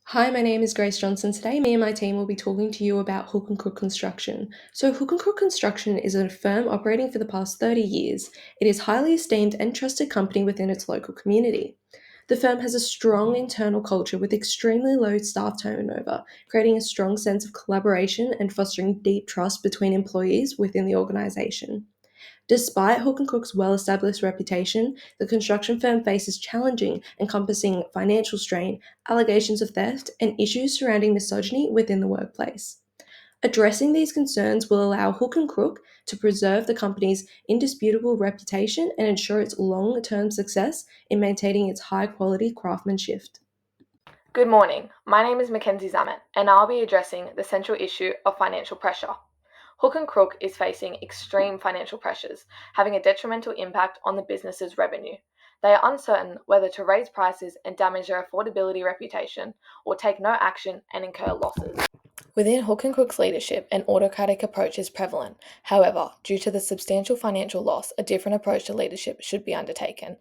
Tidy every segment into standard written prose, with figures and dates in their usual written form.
Hi, my name is Grace Johnson. Today, me and my team will be talking to you about Hook and Crook Construction. So, Hook and Crook Construction is a firm operating for the past 30 years. It is a highly esteemed and trusted company within its local community. The firm has a strong internal culture with extremely low staff turnover, creating a strong sense of collaboration and fostering deep trust between employees within the organisation. Despite Hook and Crook's well-established reputation, the construction firm faces challenging encompassing financial strain, allegations of theft, and issues surrounding misogyny within the workplace. Addressing these concerns will allow Hook and Crook to preserve the company's indisputable reputation and ensure its long-term success in maintaining its high-quality craftsmanship. Good morning. My name is Mackenzie Zamet, and I'll be addressing the central issue of financial pressure. Hook and Crook is facing extreme financial pressures, having a detrimental impact on the business's revenue. They are uncertain whether to raise prices and damage their affordability reputation or take no action and incur losses. Within Hook and Crook's leadership, an autocratic approach is prevalent. However, due to the substantial financial loss, a different approach to leadership should be undertaken.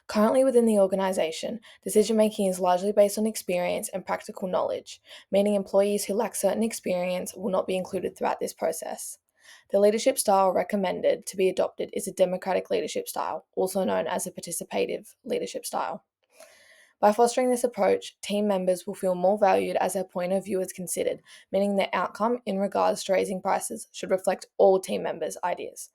Currently within the organisation, decision making is largely based on experience and practical knowledge, meaning employees who lack certain experience will not be included throughout this process. The leadership style recommended to be adopted is a democratic leadership style, also known as a participative leadership style. By fostering this approach, team members will feel more valued as their point of view is considered, meaning the outcome in regards to raising prices should reflect all team members' ideas.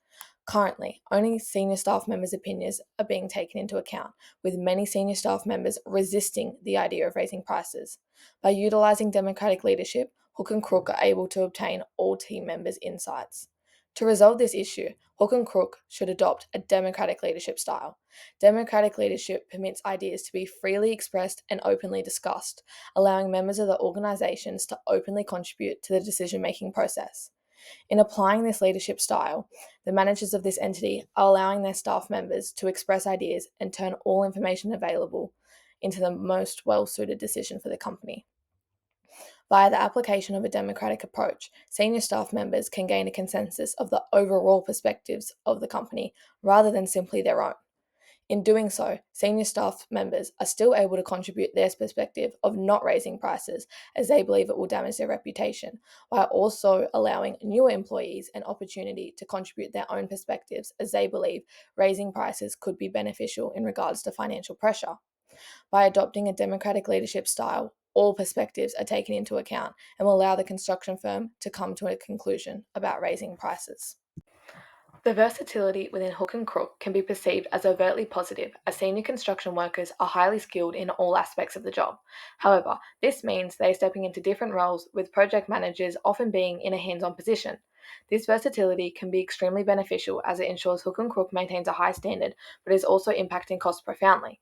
Currently, only senior staff members' opinions are being taken into account, with many senior staff members resisting the idea of raising prices. By utilising democratic leadership, Hook and Crook are able to obtain all team members' insights. To resolve this issue, Hook and Crook should adopt a democratic leadership style. Democratic leadership permits ideas to be freely expressed and openly discussed, allowing members of the organizations to openly contribute to the decision-making process. In applying this leadership style, the managers of this entity are allowing their staff members to express ideas and turn all information available into the most well-suited decision for the company. Via the application of a democratic approach, senior staff members can gain a consensus of the overall perspectives of the company rather than simply their own. In doing so, senior staff members are still able to contribute their perspective of not raising prices as they believe it will damage their reputation, while also allowing newer employees an opportunity to contribute their own perspectives as they believe raising prices could be beneficial in regards to financial pressure. By adopting a democratic leadership style, all perspectives are taken into account and will allow the construction firm to come to a conclusion about raising prices. The versatility within Hook and Crook can be perceived as overtly positive, as senior construction workers are highly skilled in all aspects of the job. However, this means they are stepping into different roles, with project managers often being in a hands-on position. This versatility can be extremely beneficial as it ensures Hook and Crook maintains a high standard, but is also impacting costs profoundly.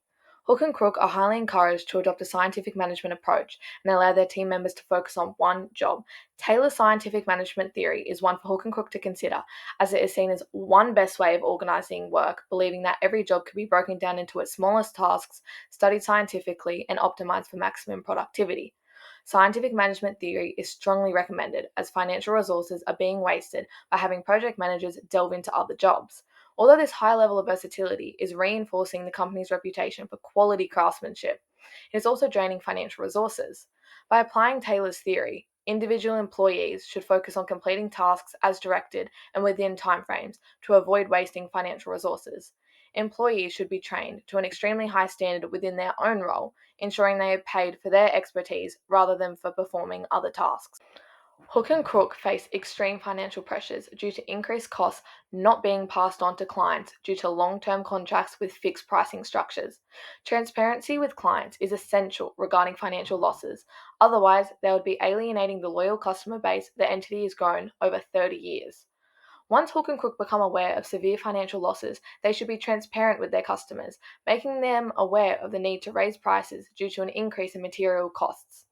Hook and Crook are highly encouraged to adopt a scientific management approach and allow their team members to focus on one job. Taylor's scientific management theory is one for Hook and Crook to consider, as it is seen as one best way of organizing work, believing that every job could be broken down into its smallest tasks, studied scientifically, and optimized for maximum productivity. Scientific management theory is strongly recommended as financial resources are being wasted by having project managers delve into other jobs. Although this high level of versatility is reinforcing the company's reputation for quality craftsmanship, it is also draining financial resources. By applying Taylor's theory, individual employees should focus on completing tasks as directed and within timeframes to avoid wasting financial resources. Employees should be trained to an extremely high standard within their own role, ensuring they are paid for their expertise rather than for performing other tasks. Hook and Crook face extreme financial pressures due to increased costs not being passed on to clients due to long-term contracts with fixed pricing structures. Transparency with clients is essential regarding financial losses, otherwise they would be alienating the loyal customer base the entity has grown over 30 years. Once Hook and Crook become aware of severe financial losses, they should be transparent with their customers, making them aware of the need to raise prices due to an increase in material costs.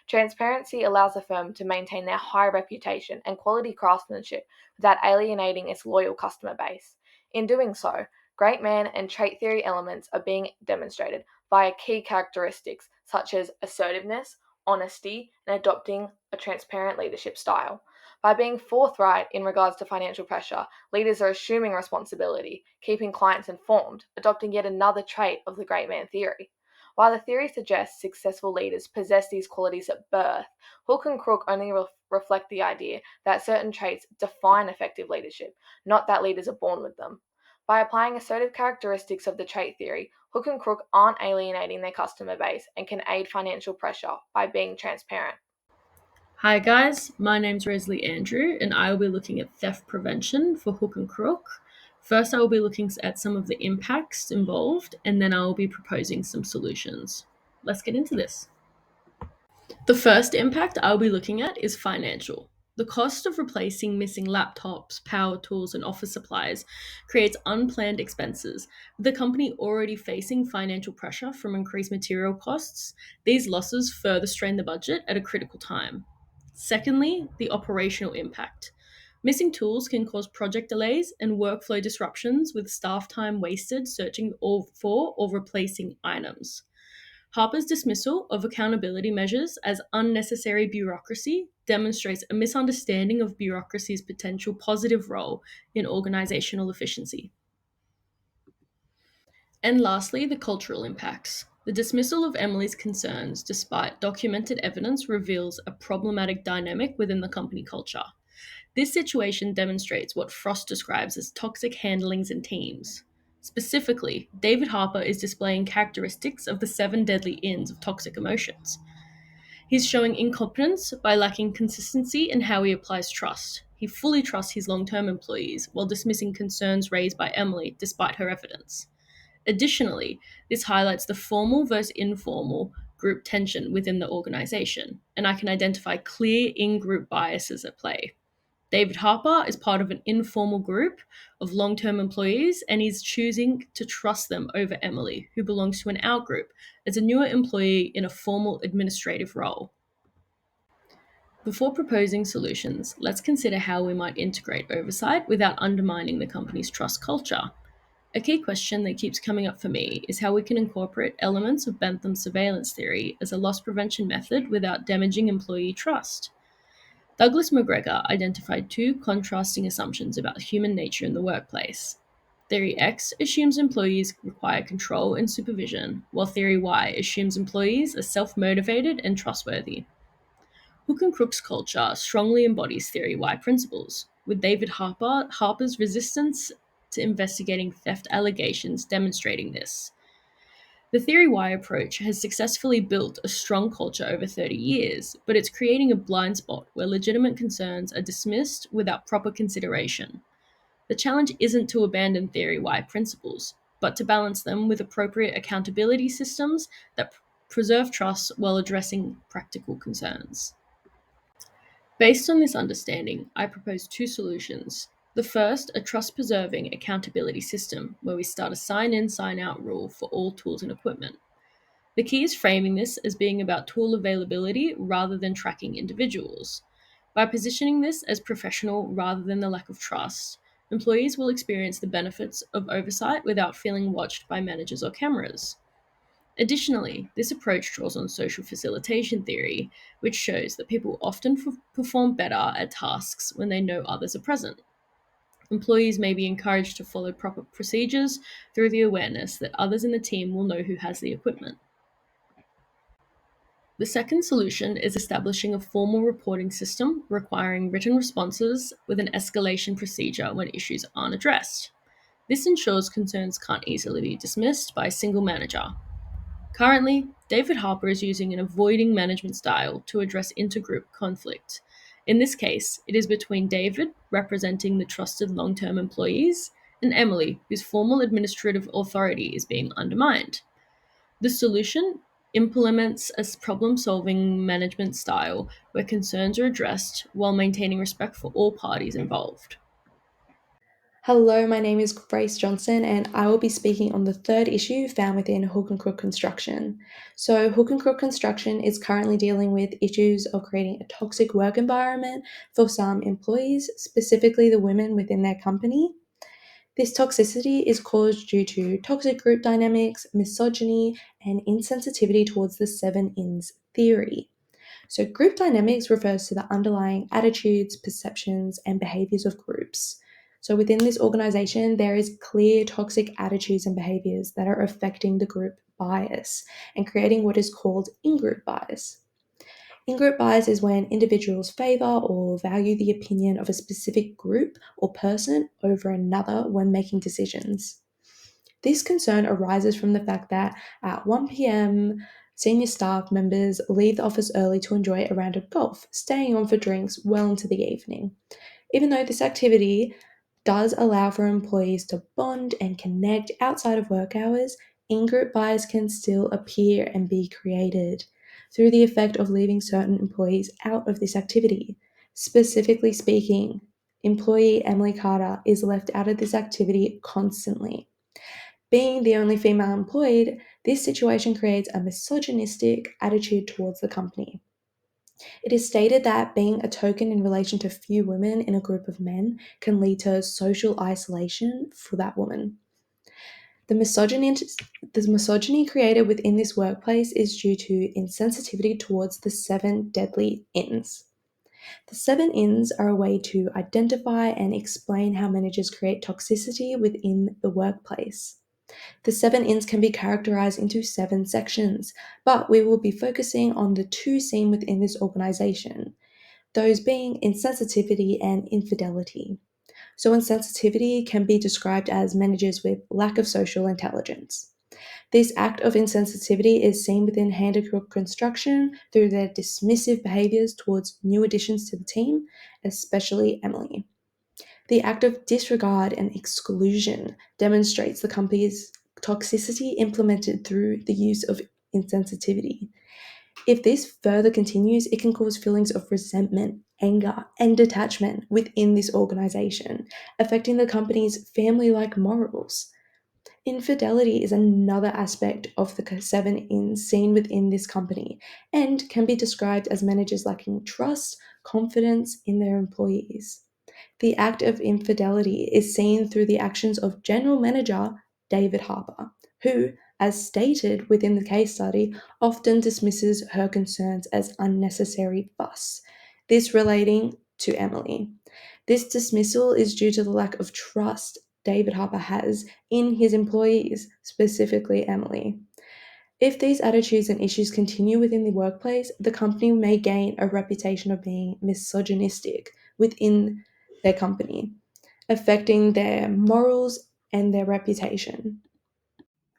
Transparency allows the firm to maintain their high reputation and quality craftsmanship without alienating its loyal customer base. In doing so, great man and trait theory elements are being demonstrated via key characteristics such as assertiveness, honesty, and adopting a transparent leadership style. By being forthright in regards to financial pressure, leaders are assuming responsibility, keeping clients informed, adopting yet another trait of the great man theory. While the theory suggests successful leaders possess these qualities at birth, Hook and Crook only reflect the idea that certain traits define effective leadership, not that leaders are born with them. By applying assertive characteristics of the trait theory, Hook and Crook aren't alienating their customer base and can aid financial pressure by being transparent. Hi guys, my name's Rosalie Andrew and I will be looking at theft prevention for Hook and Crook. First, I will be looking at some of the impacts involved and then I will be proposing some solutions. Let's get into this. The first impact I'll be looking at is financial. The cost of replacing missing laptops, power tools, and office supplies creates unplanned expenses. With the company already facing financial pressure from increased material costs, these losses further strain the budget at a critical time. Secondly, the operational impact. Missing tools can cause project delays and workflow disruptions with staff time wasted searching for or replacing items. Harper's dismissal of accountability measures as unnecessary bureaucracy demonstrates a misunderstanding of bureaucracy's potential positive role in organizational efficiency. And lastly, the cultural impacts. The dismissal of Emily's concerns, despite documented evidence, reveals a problematic dynamic within the company culture. This situation demonstrates what Frost describes as toxic handlings in teams. Specifically, David Harper is displaying characteristics of the seven deadly ins of toxic emotions. He's showing incompetence by lacking consistency in how he applies trust. He fully trusts his long term employees while dismissing concerns raised by Emily despite her evidence. Additionally, this highlights the formal versus informal group tension within the organization, and I can identify clear in group biases at play. David Harper is part of an informal group of long term employees and he's choosing to trust them over Emily, who belongs to an out group, as a newer employee in a formal administrative role. Before proposing solutions, let's consider how we might integrate oversight without undermining the company's trust culture. A key question that keeps coming up for me is how we can incorporate elements of Bentham's surveillance theory as a loss prevention method without damaging employee trust. Douglas McGregor identified two contrasting assumptions about human nature in the workplace. Theory X assumes employees require control and supervision, while Theory Y assumes employees are self motivated and trustworthy. Hook and Crook's culture strongly embodies Theory Y principles, with David Harper's resistance to investigating theft allegations demonstrating this. The Theory Y approach has successfully built a strong culture over 30 years, but it's creating a blind spot where legitimate concerns are dismissed without proper consideration. The challenge isn't to abandon Theory Y principles, but to balance them with appropriate accountability systems that preserve trust while addressing practical concerns. Based on this understanding, I propose two solutions. The first, a trust preserving accountability system, where we start a sign in, sign out rule for all tools and equipment. The key is framing this as being about tool availability rather than tracking individuals. By positioning this as professional rather than the lack of trust, employees will experience the benefits of oversight without feeling watched by managers or cameras. Additionally, this approach draws on social facilitation theory, which shows that people often perform better at tasks when they know others are present. Employees may be encouraged to follow proper procedures through the awareness that others in the team will know who has the equipment. The second solution is establishing a formal reporting system requiring written responses with an escalation procedure when issues aren't addressed. This ensures concerns can't easily be dismissed by a single manager. Currently, David Harper is using an avoiding management style to address intergroup conflict. In this case, it is between David, representing the trusted long term employees, and Emily, whose formal administrative authority is being undermined. The solution implements a problem solving management style where concerns are addressed while maintaining respect for all parties involved. Hello, my name is Grace Johnson, and I will be speaking on the third issue found within Hook and Crook Construction. So, Hook and Crook Construction is currently dealing with issues of creating a toxic work environment for some employees, specifically the women within their company. This toxicity is caused due to toxic group dynamics, misogyny, and insensitivity towards the seven ins theory. So, group dynamics refers to the underlying attitudes, perceptions, and behaviors of groups. So within this organization, there is clear toxic attitudes and behaviors that are affecting the group bias and creating what is called in-group bias. In-group bias is when individuals favor or value the opinion of a specific group or person over another when making decisions. This concern arises from the fact that at 1 p.m., senior staff members leave the office early to enjoy a round of golf, staying on for drinks well into the evening. Even though this activity does allow for employees to bond and connect outside of work hours, in-group bias can still appear and be created through the effect of leaving certain employees out of this activity. Specifically speaking, employee Emily Carter is left out of this activity constantly. Being the only female employed, this situation creates a misogynistic attitude towards the company. It is stated that being a token in relation to few women in a group of men can lead to social isolation for that woman. The misogyny created within this workplace is due to insensitivity towards the 7 deadly ins. The 7 ins are a way to identify and explain how managers create toxicity within the workplace. The 7 ins can be characterized into 7 sections, but we will be focusing on the 2 seen within this organization, those being insensitivity and infidelity. So, insensitivity can be described as managers with lack of social intelligence. This act of insensitivity is seen within Handicock Construction through their dismissive behaviors towards new additions to the team, especially Emily. The act of disregard and exclusion demonstrates the company's toxicity implemented through the use of insensitivity. If this further continues, it can cause feelings of resentment, anger, and detachment within this organization, affecting the company's family like morals. Infidelity is another aspect of the 7 ins seen within this company and can be described as managers lacking trust, confidence in their employees. The act of infidelity is seen through the actions of General Manager David Harper, who, as stated within the case study, often dismisses her concerns as unnecessary fuss, this relating to Emily. This dismissal is due to the lack of trust David Harper has in his employees, specifically Emily. If these attitudes and issues continue within the workplace, the company may gain a reputation of being misogynistic within their company, affecting their morals and their reputation.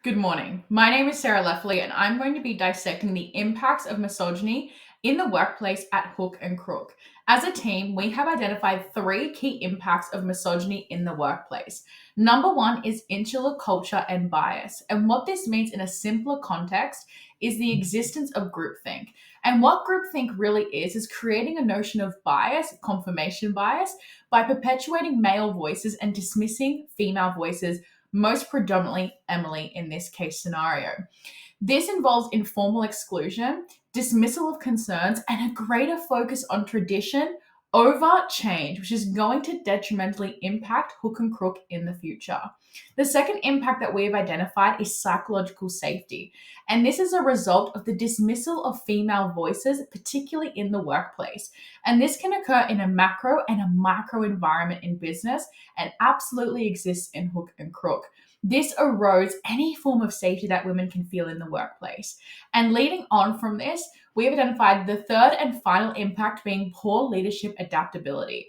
Good morning. My name is Sarah Leffley, and I'm going to be dissecting the impacts of misogyny in the workplace at Hook and Crook. As a team, we have identified 3 key impacts of misogyny in the workplace. Number 1 is insular culture and bias. And what this means in a simpler context is the existence of groupthink. And what groupthink really is creating a notion of bias, confirmation bias, by perpetuating male voices and dismissing female voices, most predominantly Emily in this case scenario. This involves informal exclusion, dismissal of concerns, and a greater focus on tradition over change, which is going to detrimentally impact Hook and Crook in the future. The second impact that we have identified is psychological safety, and this is a result of the dismissal of female voices, particularly in the workplace. And this can occur in a macro and a micro environment in business and absolutely exists in Hook and Crook. This erodes any form of safety that women can feel in the workplace. And leading on from this, we have identified the third and final impact being poor leadership adaptability.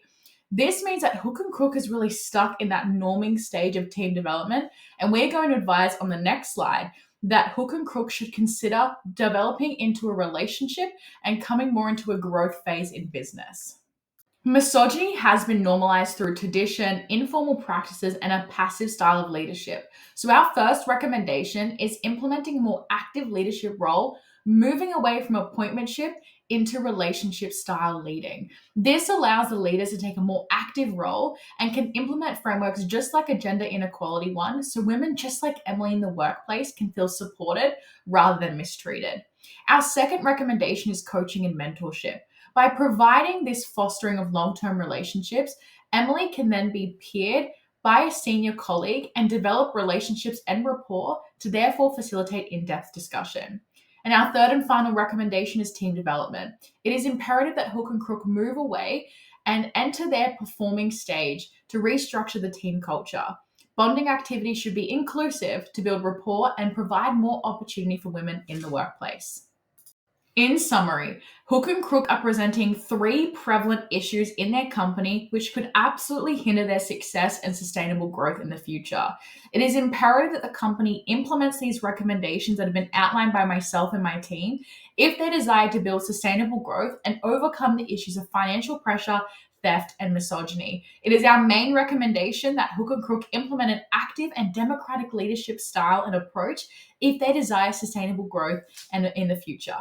This means that Hook and Crook is really stuck in that norming stage of team development, and we're going to advise on the next slide that Hook and Crook should consider developing into a relationship and coming more into a growth phase in business. Misogyny has been normalized through tradition, informal practices, and a passive style of leadership. So, our first recommendation is implementing a more active leadership role, moving away from appointmentship into relationship style leading. This allows the leaders to take a more active role and can implement frameworks just like a gender inequality one, so women, just like Emily in the workplace, can feel supported rather than mistreated. Our second recommendation is coaching and mentorship. By providing this fostering of long-term relationships, Emily can then be peered by a senior colleague and develop relationships and rapport to therefore facilitate in-depth discussion. And our third and final recommendation is team development. It is imperative that Hook and Crook move away and enter their performing stage to restructure the team culture. Bonding activities should be inclusive to build rapport and provide more opportunity for women in the workplace. In summary, Hook and Crook are presenting 3 prevalent issues in their company which could absolutely hinder their success and sustainable growth in the future. It is imperative that the company implements these recommendations that have been outlined by myself and my team if they desire to build sustainable growth and overcome the issues of financial pressure, theft, and misogyny. It is our main recommendation that Hook and Crook implement an active and democratic leadership style and approach if they desire sustainable growth and in the future.